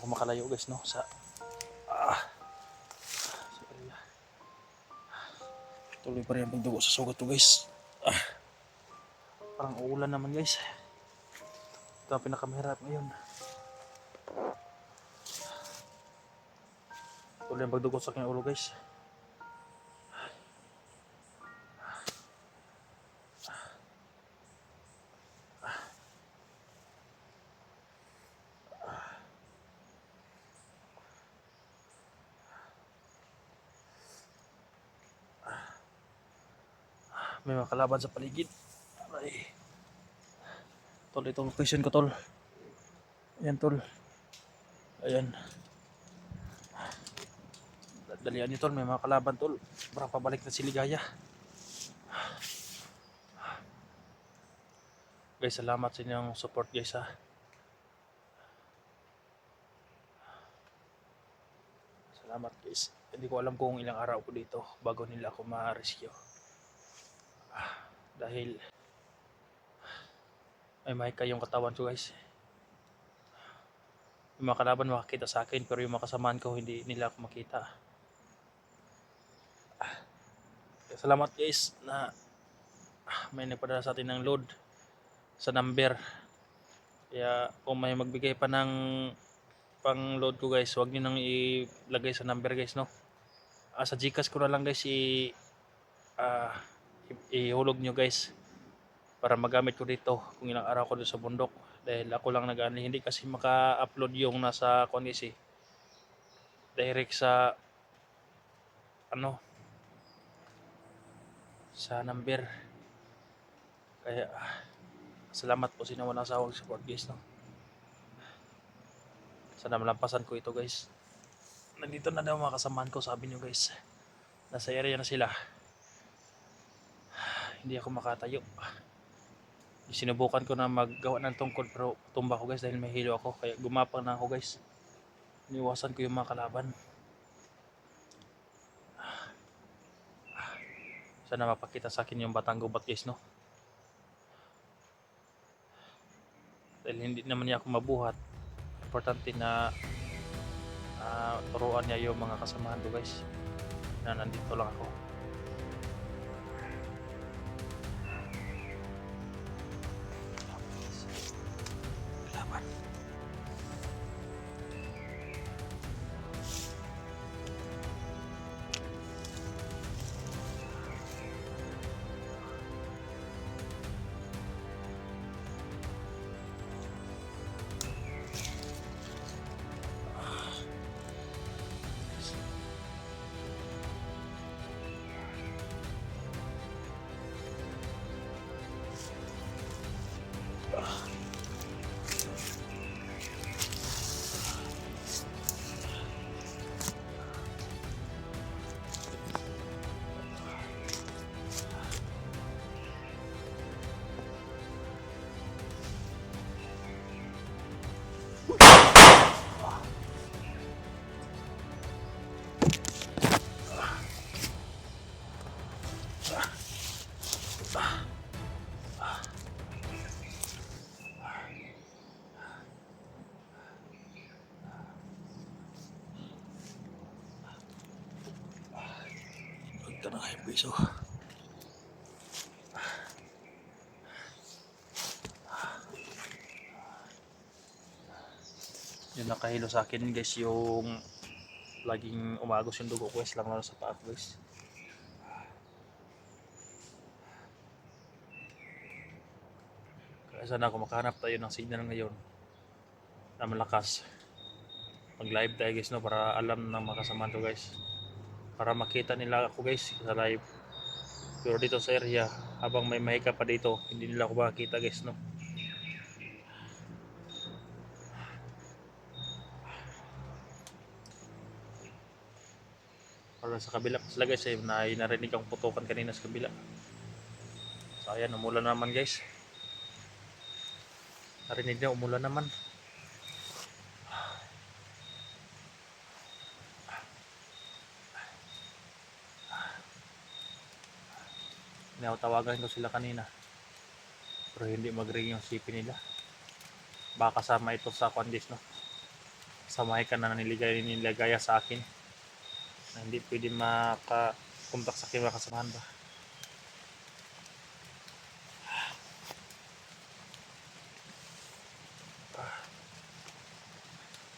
ako makalayo guys, no, sa tuloy pa rin ang pagdugo sa sugat to guys. Parang uulan naman guys. Ito ang pinakamahirap ngayon. Tuloy ang pagdugo sa aking ulo guys. May mga kalaban sa paligid. Ay. Tol, itong location ko tol. Ayan tol. Ayan. Dalian niyo tol, may mga kalaban tol. Parang pabalik na si Ligaya. Guys, salamat sa inyong support guys ha. Salamat guys. Hindi ko alam kung ilang araw ko dito bago nila ako ma-rescue. Dahil may kayong katawan ko guys. Yung mga kalaban makakita sa akin pero yung mga kasamaan ko hindi nila ako makita. Salamat guys na may nagpadala sa atin ng load sa number. Kaya kung may magbigay pa ng pang load ko guys, huwag niyo nang ilagay sa number guys, no. Sa Gcash ko na lang guys ihulog nyo guys para magamit ko dito kung ilang araw ko dito sa bundok, dahil ako lang nag-ani, hindi kasi maka-upload yung nasa guys direct sa sa number. Kaya salamat po sa inyo na sa support guys, no. Sana malampasan ko ito guys. Nandito na daw mga kasamaan ko, sabi nyo guys, nasa area na sila. Hindi ako makatayo. Sinubukan ko na maggawa ng tungkod pero tumba ko guys dahil may hilo ako, kaya gumapang na ako guys. Iniwasan ko yung mga kalaban. Sana mapakita sa akin yung batang gubat guys, no. Dahil hindi naman niya ako mabuhat, importante na turuan niya yung mga kasamahan ko guys na nandito lang ako. Ito na kayo guys, oh. Yung nakahilo sa akin guys, yung laging umagos yung dugo ko guys, lang sa paa ko guys. Kaya sana ako makahanap tayo ng signal ngayon na malakas. Mag live tayo guys, no, para alam ng mga kasamahan ko guys, para makita nila ako guys sa live. Pero dito sa area, habang may mahika pa dito, hindi nila ako makita guys, no. Para sa kabila sila guys, narinig ang putukan kanina sa kabila. So ayan, umulan naman guys. Narinig niyo, umulan naman. Tawagan ko sila kanina pero hindi mag-ring yung CP nila. Baka kasama ito sa kondis, no. sa mahika na niligaya sa akin na hindi pwede makakontak sa akin mga kasamahan ba.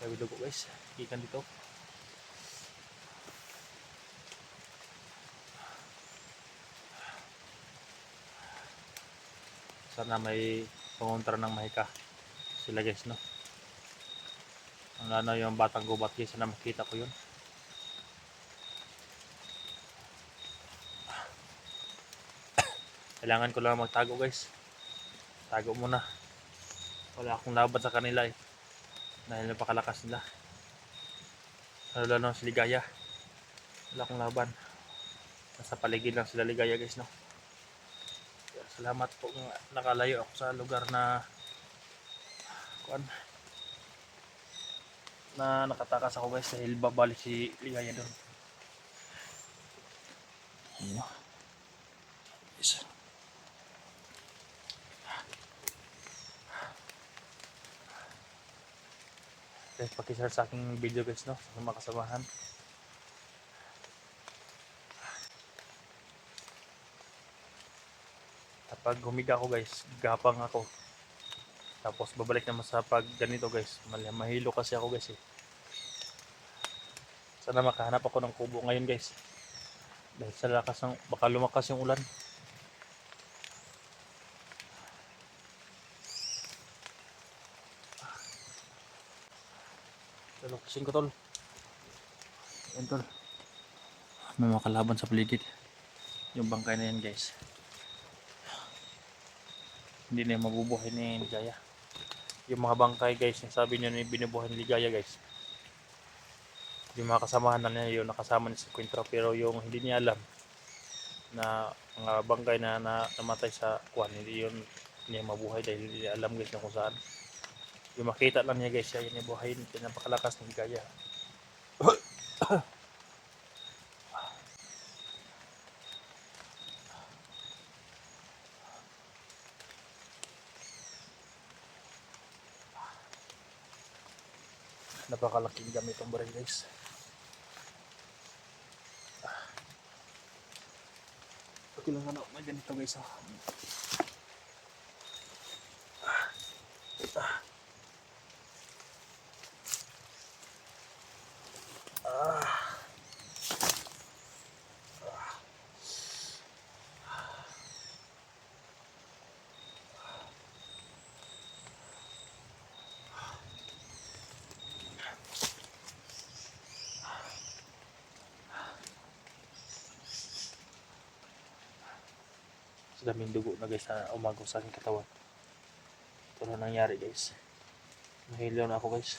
May dugo guys, ikan dito. Sana may pangontra ng mahika sila guys, no? Ang ano yung batang gubat guys, sana makita ko yun. Kailangan ko lang magtago guys. Tago muna. Wala akong laban sa kanila eh. Dahil napakalakas nila. Lalo si Ligaya. Wala akong laban. Nasa paligid lang sila Ligaya guys, no? Salamat po nga nakalayo ako sa lugar na nakatakas ako guys dahil babalik si Ligaya doon. Ayun. Yes. Guys, pakishare sa aking video guys, no? Sa mga kasamahan. Kapag humiga ako guys, gapang ako. Tapos babalik naman sa pag ganito guys. Mahilo kasi ako guys eh. Sana makahanap ako ng kubo ngayon guys. Dahil sa lakas ng, baka lumakas yung ulan. Kasing ko tol. Yan tol. May makalaban sa paligid. Yung bangkay na yan guys. Hindi na mabubuhay ni Ligaya. Yung mga bangkay guys, yung sabi niya na binubuhay ni Ligaya guys. Yung mga kasamahan na niya yun, nakasama niya sa kwentro. Pero yung hindi niya alam na mga bangkay na namatay sa kuwan, hindi yun niya mabuhay dahil hindi niya alam guys na kung saan. Yung makita lang niya guys, siya yun yung buhay, napakalakas ng Ligaya. Napakalaking gamit ang baril guys. Okay lang ano, may ganito guys. Sa daming dugo na guys na umagaw sa aking katawan. Ito na nangyari guys. Nahilaw na ako guys.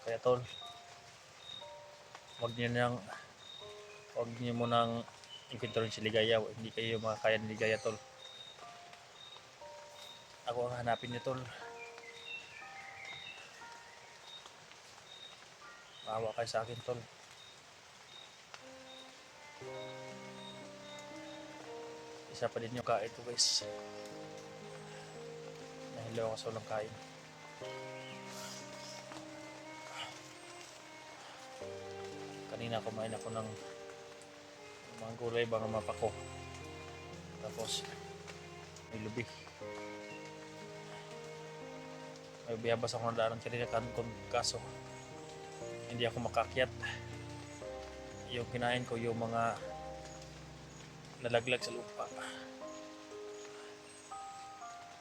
Kaya tol, huwag niyo munang ikwento si Ligaya. Hindi kayo makakaya ni Ligaya tol. Ako ang hanapin niyo tol. Maawa kayo sa akin tol. Isa pa din yung kain to guys. Nahilaw ako sa walang kain. Kanina kumain ako ng mga gulay, mga mapako. Tapos may lubi. May biyabas ako na daan kanina kaso hindi ako makakyat. Yung kinain ko yung mga nalaglag sa lupa.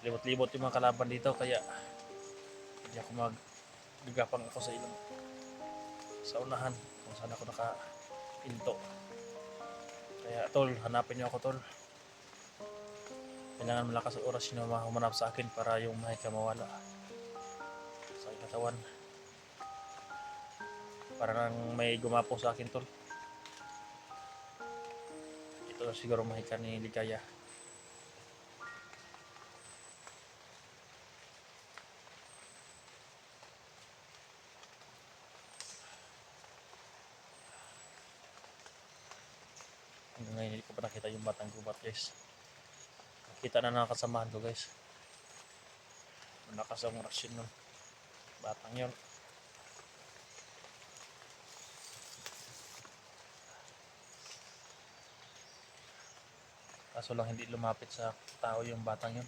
Libot-libot yung mga kalaban dito kaya hindi ako magagapang ako sa ilong sa unahan kung saan ako naka-pinto. Kaya tol, hanapin niyo ako tol. Kailangan malakas ang oras yun na humanap sa akin para yung mahika mawala sa aking katawan. Para nang may gumapong sa akin tol. Ito na siguro mahika ni Ligaya. Hanggang ngayon hindi ko pa nakita yung batang gubat guys. Nakita na nakasamahan ko guys. Malakas ang rasyon nun. Batang yun. Kaso lang hindi lumapit sa tao yung batang yun.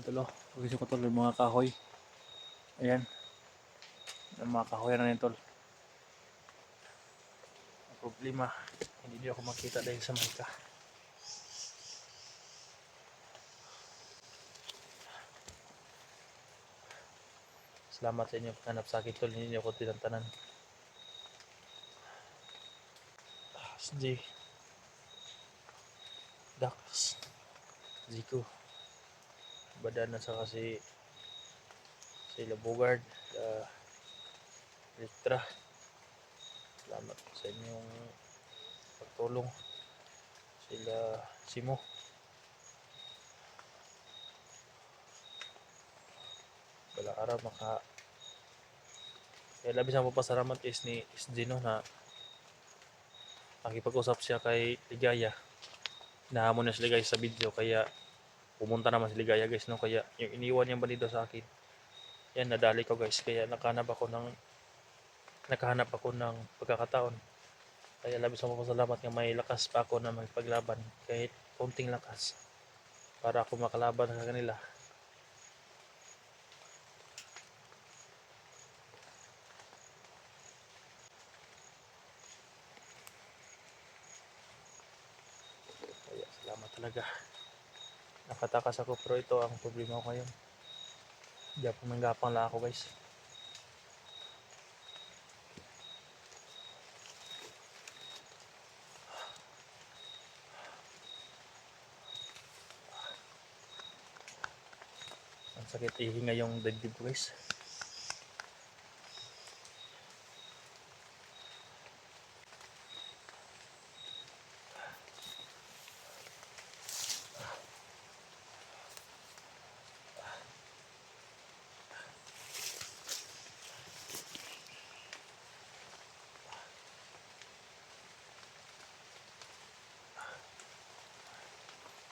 Ito lo, pagkisip ko tol yung mga kahoy. Ayan. Yung mga kahoy na nito. Ang problema, hindi niyo ako makita dahil sa mahika. Salamat sa inyo paghanap sa akin tol, hindi niyo ako tinantanan. SJ Dax Zico Badana sa kasi sila Bogard Ritra. Salamat sa inyong pagtulong. Sila Simo. Wala araw maka kaya labis ang papasalamat is ni Isdino na nakipag-usap siya kay Ligaya. Nahamon na si Ligaya sa video kaya pumunta naman si Ligaya guys no, kaya yung iniwan niyang bandido sa akin yan nadali ko guys, kaya nakahanap ako ng pagkakataon. Kaya labis ako pasalamat nga may lakas pa ako na magpaglaban kahit konting lakas para ako makalaban sa kanila. Kaya salamat talaga. Nakatakas ako pero ito ang problema ko ngayon. Hindi ako manggapang lang ako guys. Ang sakit ihinga yung dibdib ko guys.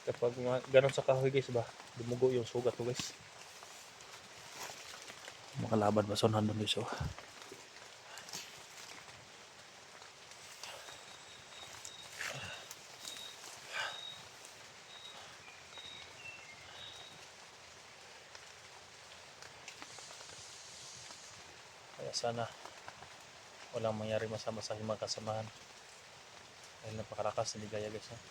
Kapag ganun sa kahoy guys ba, dumugo yung sugat ko guys. Makalaban ba sonahan doon guys oh. Kaya sana walang mangyari masama sa aking mga kasamahan dahil napakalakas ni Ligaya guys oh.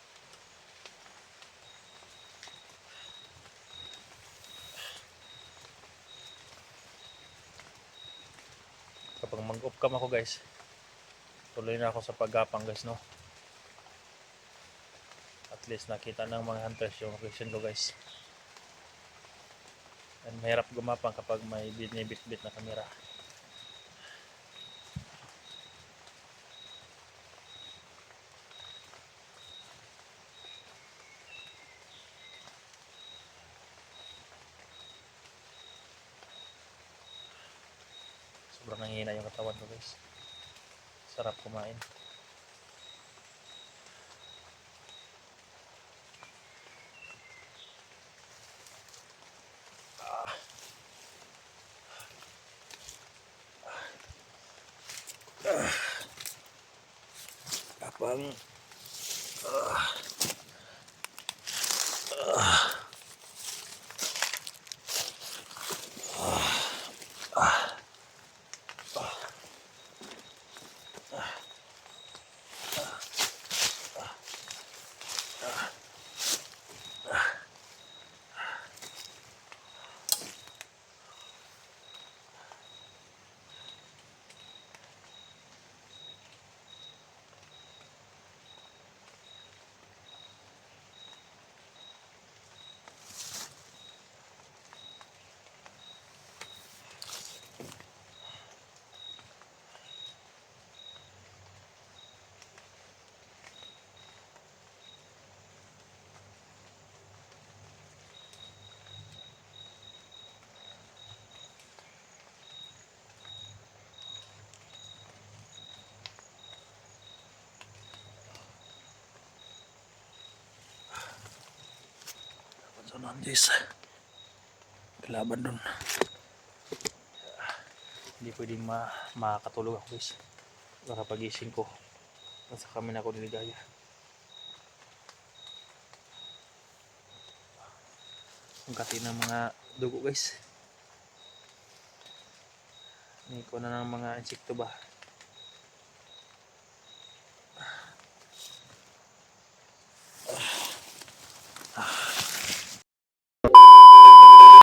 Kapag mag-off cam ako guys, tuloy na ako sa paggapang guys no. At least nakita ng mga hunters yung location ko guys. And mahirap gumapang kapag may binibit-bit na kamera. Sobrang nanghihina yung katawan ko guys. Sarap kumain. Kapang Tanan guys. Kalaban doon. Hindi pwedeng makakatulog ako guys. Baka pagising ko. Nasa kami na ako niligaya. Ang kati ng mga dugo guys. Hindi ko na ng mga insekto ba.